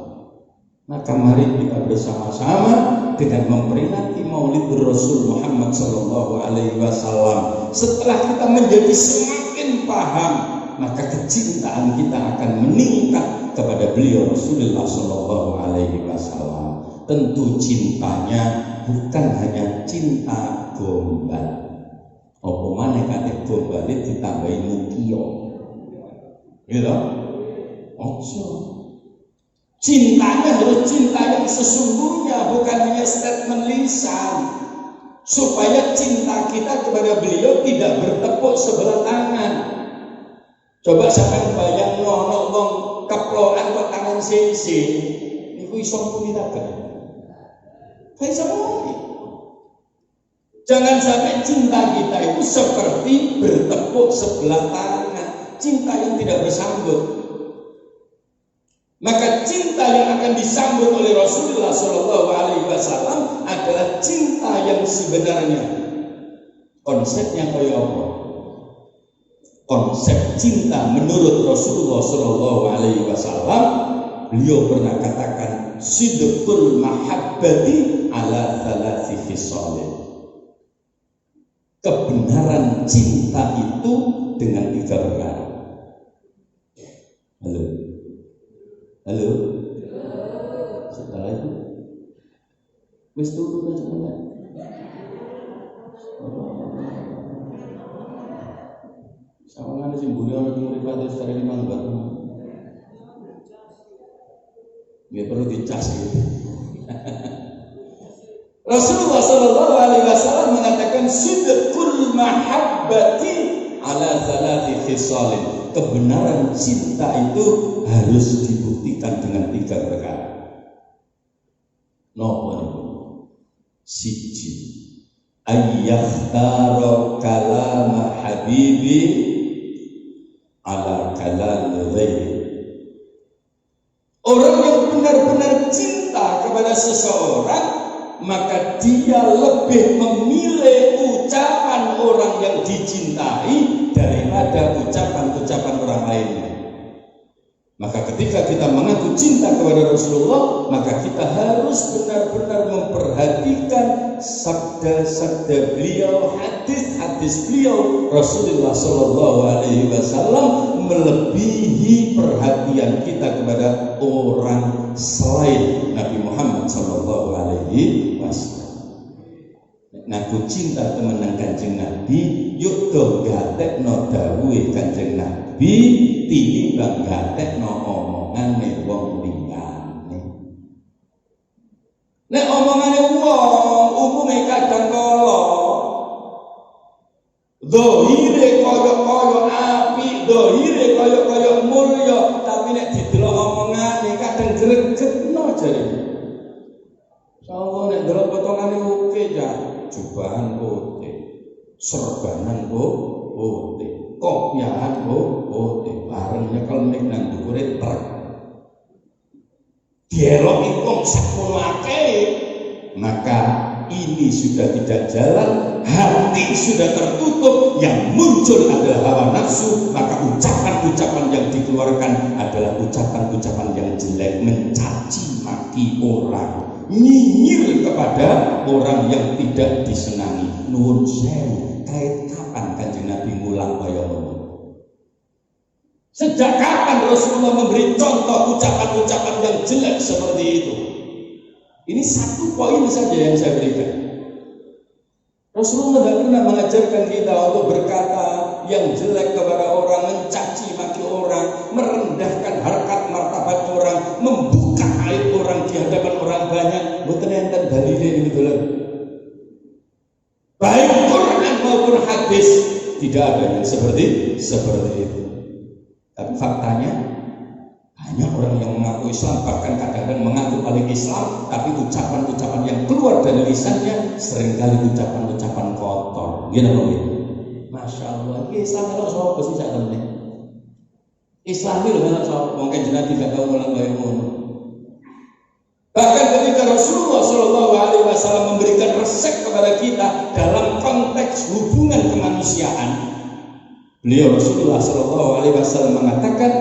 Maka mari kita bersama-sama dengan memperingati Maulid Rasul Muhammad Shallallahu Alaihi Wasallam. Setelah kita menjadi semakin paham, maka kecintaan kita akan meningkat kepada beliau Rasulullah Shallallahu Alaihi Wasallam. Tentu cintanya bukan hanya cinta gombal. Apa maneh kate gombal ditambahi mukiyo. Gitu? Ojo. Cintanya harus cinta yang sesungguhnya, bukan hanya statement lisan. Supaya cinta kita kepada beliau tidak bertepuk sebelah tangan. Coba sampean bayang ono wong keplokan kok tangan sisi, niku iso muni ta gak? Iso muni. Jangan sampai cinta kita itu seperti bertepuk sebelah tangan, cinta yang tidak bersambut. Maka cinta yang akan disambut oleh Rasulullah Shallallahu Alaihi Wasallam adalah cinta yang sebenarnya. Konsepnya kayak apa? Konsep cinta menurut Rasulullah Shallallahu Alaihi Wasallam, beliau pernah katakan sidqul mahabbati ala thalathi khisalin. Kebenaran cinta itu dengan 3 perkara. Halo? Setelah itu wis turu aja mana? Sama ngene sing mburi ana ning mripate secara mangkat. Nggih perlu dicas gitu. Rasulullah Shallallahu Alaihi Wasallam mengatakan sidqul mahabbati ala thalathi khisalin. Kebenaran cinta itu harus dibuktikan dengan 3 perkara. Napa niku? Siji, ayyakhtara kalama habibi ala kalam ghairi. Orang yang benar-benar cinta kepada seseorang, maka dia lebih memilih ucapan orang yang dicintai daripada ucapan-ucapan orang lainnya. Maka ketika kita mengaku cinta kepada Rasulullah, maka kita harus benar-benar memperhatikan sabda-sabda beliau, hadis-hadis beliau Rasulullah Shallallahu Alaihi Wasallam melebihi perhatian kita kepada orang selain Nabi Muhammad Shallallahu Alaihi Wasallam. Ngaku cinta temenan Kanjeng Nabi, yuk do gatekno dawuhe Kanjeng Nabi tinimbang gatekno omongane wong liyane. Nek omongane wong umume kadang kala Dohire koyo-koyo api, dohire koyo-koyo mulya, tapi nek didelok omongane kadang gregetno jare. Sawo nek delok potongane oke ya, jubahan putih, serbanan putih, kopyahan putih, bareng nyekel nek nang dhuwure truk. Dielok wong sakmono akeh, maka ini sudah tidak jalan, hati sudah tertutup, yang muncul adalah hawa nafsu, maka ucapan-ucapan yang dikeluarkan adalah ucapan-ucapan yang jelek, mencaci maki orang, nyinyir kepada orang yang tidak disenangi. Nuwun sewu, kait kapan Kanjeng Nabi ngulang kaya ngono? Sejak kapan Rasulullah memberi contoh ucapan-ucapan yang jelek seperti itu? Ini satu poin saja yang saya berikan. Rasulullah tidak pernah mengajarkan kita untuk berkata yang jelek kepada orang, mencaci maki orang, merendahkan harkat martabat orang, membuka aib orang di hadapan orang banyak. Mboten enten dalile niku lho. Baik Quran maupun hadis tidak ada yang seperti itu. Tapi faktanya banyak orang yang mengaku Islam, bahkan kadang-kadang mengaku paling Islam, tapi ucapan-ucapan yang keluar dari lisannya seringkali ucapan-ucapan kotor. Gimana begitu? Masya Allah, Islam itu soal sih sak temne. Islam itu kan soal mungkin jenah tidak tahu mulang kaya ngono. Bahkan ketika Rasulullah Shallallahu Alaihi Wasallam memberikan resep kepada kita dalam konteks hubungan kemanusiaan, beliau Rasulullah Shallallahu Alaihi Wasallam mengatakan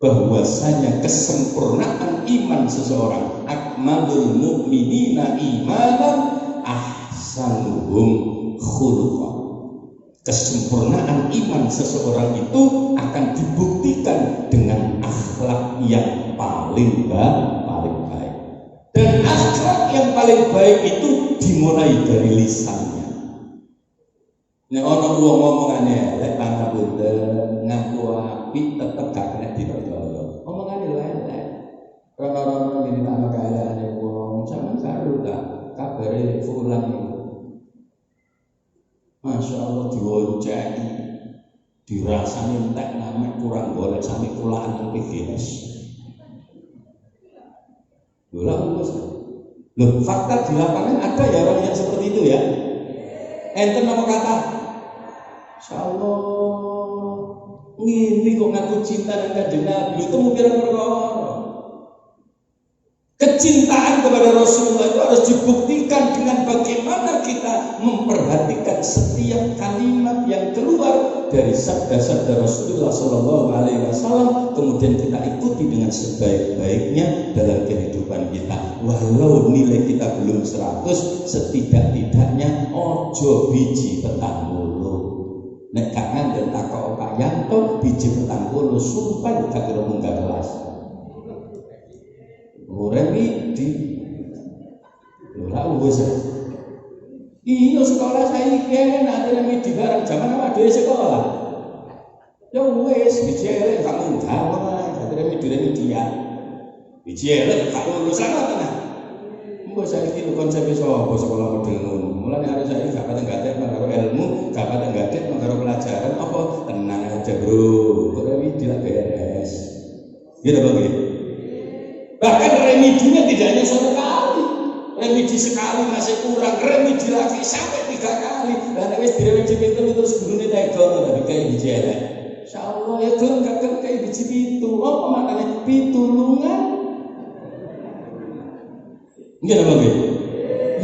bahwasanya kesempurnaan iman seseorang, akmalul mu'minina imanan ahsanuhum khuluqan. Kesempurnaan iman seseorang itu akan dibuktikan dengan akhlak yang paling baik. Dan akhlak yang paling baik itu dimulai dari lisannya. Nek ana wong ngomongane elek pangapunten ngaku apik tetep gak kena dipercaya. Omongane lho elek. Rono-rono diritano kaelekane wong, sampeyan karo gak kabare fulan iki. Masya Allah diwancani, dirasani entek namek kurang golek sami kulaan nang PGS. Loh, fakta di lapangan ada ya orang yang seperti itu ya. Enten nama kata Insya Allah ngini kok ngaku cinta dengan Kanjeng Nabi, itu mungkin perkara. Kecintaan kepada Rasulullah itu harus dibuktikan dengan bagaimana kita memperhatikan setiap kalimat yang keluar dari sabda-sabda Rasulullah Shallallahu Alaihi Wasallam, kemudian kita ikuti dengan sebaik-baiknya dalam kehidupan kita. Walau nilai kita belum 100, setidak-tidaknya ojo biji petang bulu. Nek kangen dan takok Pak Yanto biji petang bulu, sumpah gak kira munggah kelas. Remi di ora wis. Iya sekolah saya kan ada remi di barang zaman apa dhewe sekolah. Ya wis biji elek gak munggah, ada remi dia. Biji elek gak lulusan tenan. Mbok saiki konsep sapa sekolah model ngono. Mulane arek saiki gak pateng-gatek karo ilmu, gak pateng-gatek karo pelajaran apa tenang aja, Bro. Remi dilak beres. Gitu bagi. Bahkan remedinya tidak hanya satu kali, remedi sekali masih kurang, remedi lagi sampai 3 kali. Dan wis diremedi pintu terus gurune tega tapi kayak biji elek. Insyaallah ya gelem gak gelem kayak biji pitu. Apa maknanya pitulungan? Nggih apa nggih?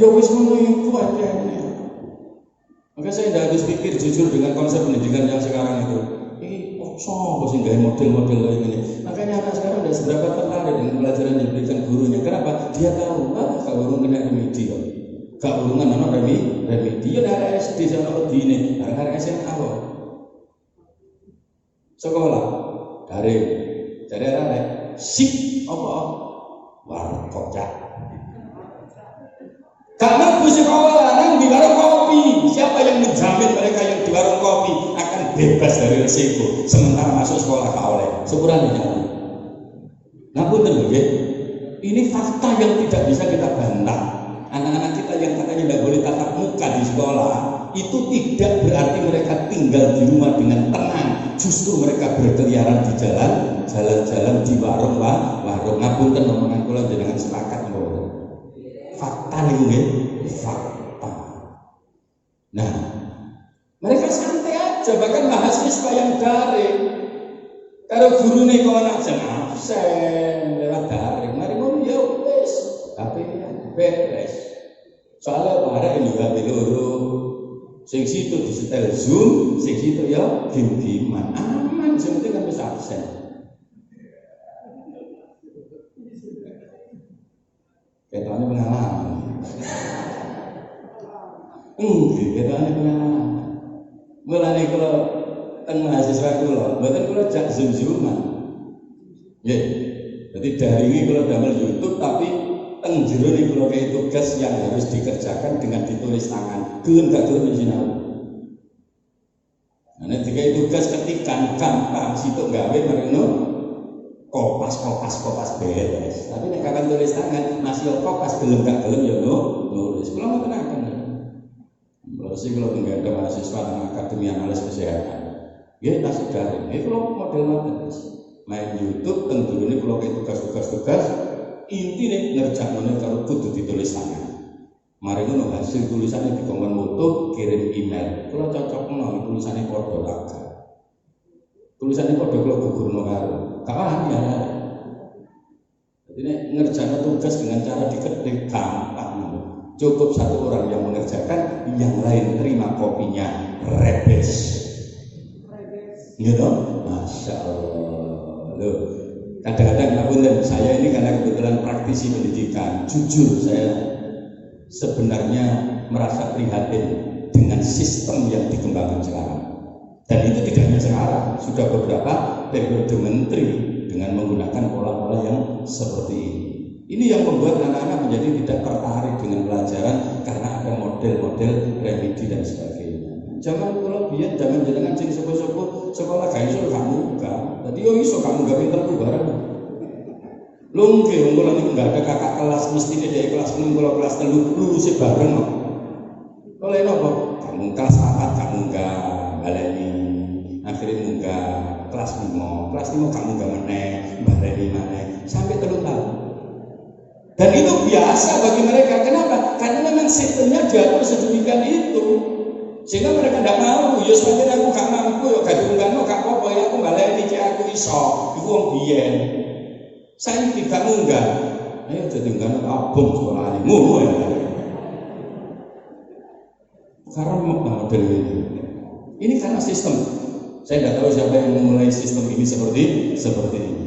Ya wis ngono iku aja. Maka saya tidak habis pikir jujur dengan konsep pendidikan yang sekarang itu. Sopo sih gawe model-model kayak gini. Makanya anak sekarang tidak seberapa tertarik dengan pelajaran yang diberikan gurunya. Kenapa? Dia tahu gak urung kena remedi kok. Gak urungan anak remedi. Ya dari SD sama Udine, dari SMA kok. Sekolah dari arek sip apa? Warkop cak. Karena bu sekolah nang di warung kopi. Siapa yang menjamin mereka yang di warung kopi akan bebas dari resiko sementara masuk sekolah gak oleh? Sepurane jalan. Nah punten lho nggih. Ini fakta yang tidak bisa kita bantah. Anak-anak kita yang katanya tidak boleh tatap muka di sekolah, itu tidak berarti mereka tinggal di rumah dengan tenang. Justru mereka berkeliaran di jalan-jalan di warung. Ngapunten omongan kula jenengan sepakat mboten? Fakta nih, fakta. Nah, mereka santai aja, bahkan mahasiswa yang daring. Kalau guru nih kau nak absen lewat daring, mari mau ya wes, tapi beres. Soalnya barang ini gak loro. Sing situ disetel Zoom, sing situ ya game-gamean. Aman, sing penting kan bisa absen. Ketane pengalaman. Ketane pengalaman. Mulane kalau teng mahasiswa kula, mboten kula jak Zoom-zooman. Nggih. Jadi daringi kula damel YouTube tapi teng jero niku kula kaya tugas yang harus dikerjakan dengan ditulis tangan. Gelem gak gelem sinau. Nah, nek dikai tugas ketikan gampang situ gawe marino kopas beres. Tapi nek kakak tulis tangan masih kopas gelem gak gelem ya nulis. Kula mboten akan. Berarti kalau ada mahasiswa teng Akademi Analis Kesehatan. Nggih tasik daring. Iki kula model ngoten. Main YouTube teng jero niku kula kaya tugas-tugas intine ngerjakno karo kudu ditulis tangan. Mari ngono hasil tulisannya dikongkon foto, kirim email. Kula cocokno tulisannya padha laga. Tulisannya padha kula gugurno karo. Kapan ya? Jadi ngerjakan tugas dengan cara diketik gampang. Cukup satu orang yang mengerjakan, yang lain terima kopinya, rebes. Gitu? Masya Allah. Loh. Kadang-kadang ngapunten, saya ini karena kebetulan praktisi pendidikan, jujur saya sebenarnya merasa prihatin dengan sistem yang dikembangkan sekarang. Dan itu tidak hanya sekarang, sudah beberapa periode menteri dengan menggunakan pola-pola yang seperti ini. Ini yang membuat anak-anak menjadi tidak tertarik dengan pelajaran karena ada model-model remedi dan sebagainya. Zaman kalau biar zaman jenengan sing sepuh-sepuh sekolah gak iso kamu enggak. Tadi yo iso kamu enggak pinter ku bareng. Lungge wong kula niku enggak ada kakak kelas mestine dari kelas 6 kula kelas 3 lulus bareng kok. Oleh napa? Kamu kelas 4 kamu enggak baleni. Akhirnya enggak kelas 5. Kelas 5 kamu enggak meneh, baleni maneh sampai 3 tahun. Dan itu biasa bagi mereka. Kenapa? Karena memang sistemnya diatur sedemikian itu. Sehingga mereka tidak mau, ya sebenarnya aku gak mampu, ya gak diunggah, gak apa-apa, ya aku baleni cek aku iso, itu wong biyen. Saya tidak munggah, ayo jadi unggah abang sekolah ini, ngono ya. Karena model ini karena sistem. Saya tidak tahu siapa yang memulai sistem ini seperti ini.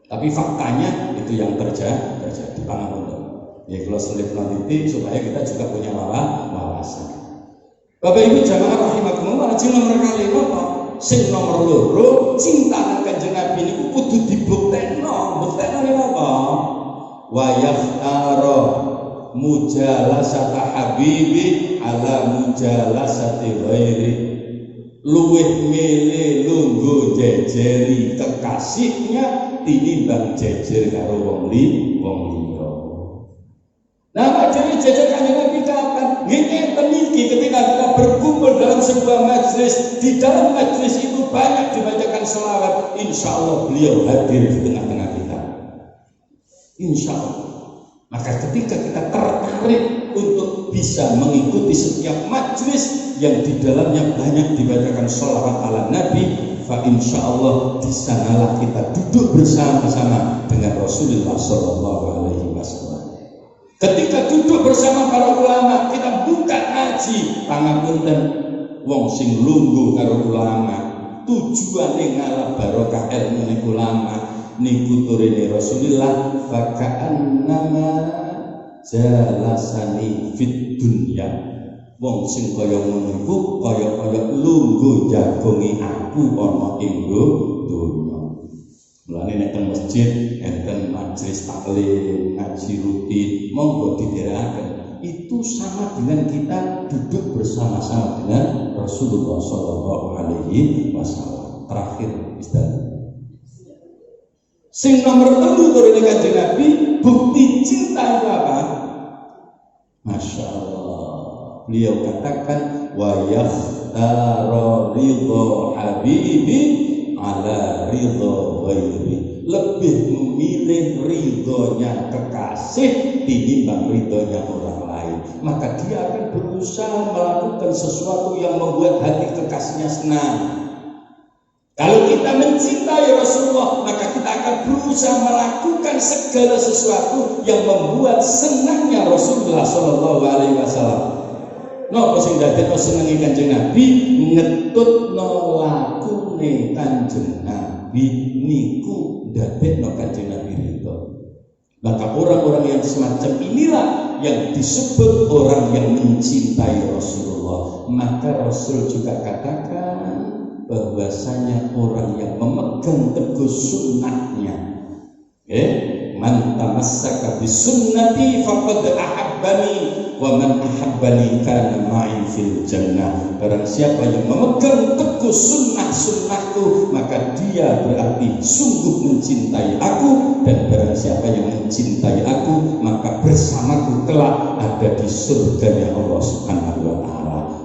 Tapi faktanya itu yang terjadi pangapunten. Ya kalau selip nanti supaya kita juga punya wawasan. Bapak Ibu jamaah rahimakumullah, sing nomor kali napa? Sing nomor loro, cinta nang Kanjeng Nabi niku kudu dibuktekno. Buktekno napa? Wa yahtara mujalasata habibi ala mujalasati ghairi. Luwih milih lungguh jejeri kekasihnya tinimbang jejer karo wong liya. Nah, jadi jejer Kanjeng Nabi kapan? Ini peniki ketika kita berkumpul dalam sebuah majlis, di dalam majlis itu banyak dibacakan selawat, insya Allah beliau hadir di tengah-tengah kita. Insya Allah. Maka ketika kita tertarik untuk bisa mengikuti setiap majlis yang di dalamnya banyak dibacakan selawat ala Nabi, fa insya Allah di sanalah kita duduk bersama-sama dengan Rasulullah Sallallahu Alaihi Wasallam. Ketika duduk bersama para ulama, kita buka ngaji pangapunten wong sing lungguh karo ulama. Tujuane ngalap barokah ilmu ulama niku turine Rasulullah faka'annama jalasani fit dunya. Wong sing kaya ngono iku kaya lungguh jagongi aku ana ing donya. Mulane nek teng masjid enten majelis taklim, ngaji rutin, monggo didherekaken. Itu sama dengan kita duduk bersama-sama dengan Rasulullah Sallallahu Alaihi Wasallam. Terakhir, Ustaz. Sing nomor 3 turune Kanjeng Nabi, bukti cinta itu apa? Masya Allah. Beliau katakan wa yakhtara ridha habibi ala ridha ghairi, lebih memilih ridhonya kekasih dinimbang ridhonya orang lain, maka dia akan berusaha melakukan sesuatu yang membuat hati kekasihnya senang. Kalau kita mencintai Rasulullah, maka kita akan berusaha melakukan segala sesuatu yang membuat senangnya Rasulullah Sallallahu Alaihi Wasallam. Napa sing dadekno senenge Kanjeng Nabi, ngetutno lakune Kanjeng Nabi niku dadekno Kanjeng Nabi ridho. Maka orang-orang yang semacam inilah yang disebut orang yang mencintai Rasulullah. Maka Rasul juga katakan bahwasanya orang yang memegang teguh sunnahnya, man tamassaka bi sunnati faqad ahabbani wa man ahabbani kana ma'i fil jannah. Barang siapa yang memegang teguh sunnahku, maka dia berarti sungguh mencintai aku, dan barang siapa yang mencintai aku, maka bersamaku kelak ada di surganya Allah Subhanahu wa taala.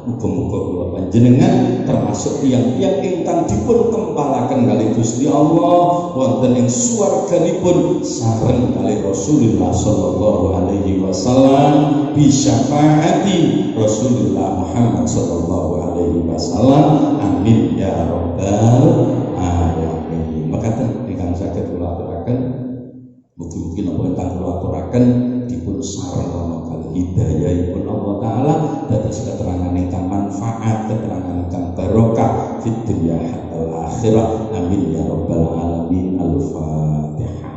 Muga-muga kula panjenengan termasuk tiyang-tiyang ingkang dipun kempalaken kalih Gusti Allah wonten ing swarganipun sareng kalih Rasulullah sallallahu alaihi wasallam bi syafaati Rasulullah Muhammad sallallahu alaihi wasallam. Amin ya rabbal alamin. Makaten ingkang saged kula aturaken, mugi-mugi napa ingkang kula aturaken dipun sareng hidayahipun Allah Ta'ala dados keterangan ingkang manfaat, keterangan ingkang barokah fid dunya hatta akhirah. Amin ya rabbal alamin. Al-Fatihah.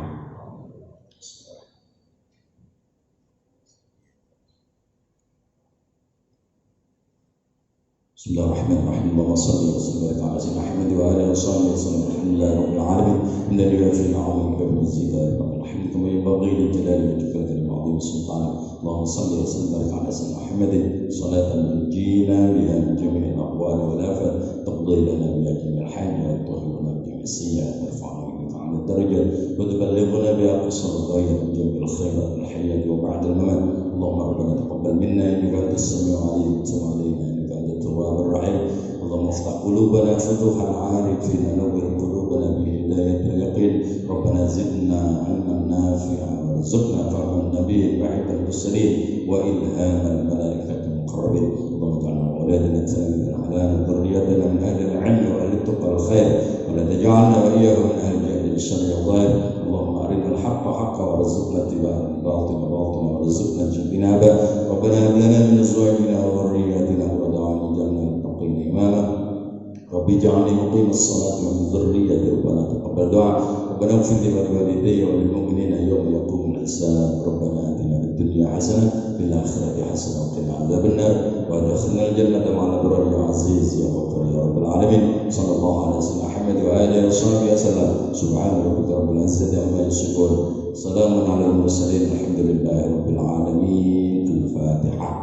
Bismillahirrahmanirrahim. Allahumma shalli wa sallim ala sayyidina Muhammad wa alihi wa sahbihi wa sallam. Alhamdulillahi rabbil alamin. Inna lillahi wa inna ilaihi raji'un. Kama yanbaghi li jalali wajhika wa 'azimi sultanik. Allahumma shalli wa sallim ala sayyidina Muhammadin salatan tunjina biha min jami'il aqwali wal afat, taqdi lana biha jami'al hajat wa tuhibuna bi jami'is sayyi'at, tarfa'una bika 'ala ad-darajat wa tuballighuna biha aqsal ghayat min jami'il khairat fil hayat wa ba'da al-mamat. Allahumma rabbana taqabbal minna innaka antas sami'ul 'alim wa tub 'alaina innaka antat tawwabur rahim. Allahumma iftah qulubana futuhal 'arifin wa nawwir qulubana bi hidayatil yaqin. Rabbana zidna 'ilman nafi'an warzuqna fahman nabiyyin ba'idal mursalin wa ilhamal malaikatil muqarrabin. Allahumma ij'alna awladana sami'an 'alana dhurriyyatana min ahli al-'ilm wa ahli at-taqwa wal-khair wa la taj'alna wa iyyahum min ahli al-jahli wash-sharri wal-dhahir. Allahumma arina al-haqqa haqqan warzuqna ittiba'ahu wal-batila batilan warzuqna ijtinaba. Rabbana hab lana min azwajina wa dhurriyyatina qurrata a'yun waj'alna lil-muttaqina imama. Rabbi ij'alni muqimas salati wa min dhurriyyati rabbana taqabbal du'a. Rabbana ighfir li walidayya wa lil mu'minina yawma yaqumul hisab. Rabbana atina fid dunya hasanah fil akhirati hasanah wa qina adzaban nar wa adkhilna al-jannata ma'al abrar ya aziz ya ghafur ya rabbal alamin. Sallallahu alaihi wasallam Muhammad wa alihi washabihi wasallam. Subhana rabbika rabbil izzati amma yasifun. Salamun alal mursalin walhamdulillahi rabbil alamin. Al-Fatihah.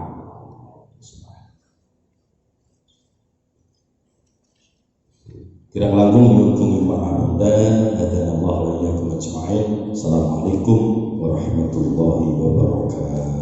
Kirang langkung yukung Ramadan hadana Allah wa iyyakum ajma'in. Assalamualaikum warahmatullahi wabarakatuh.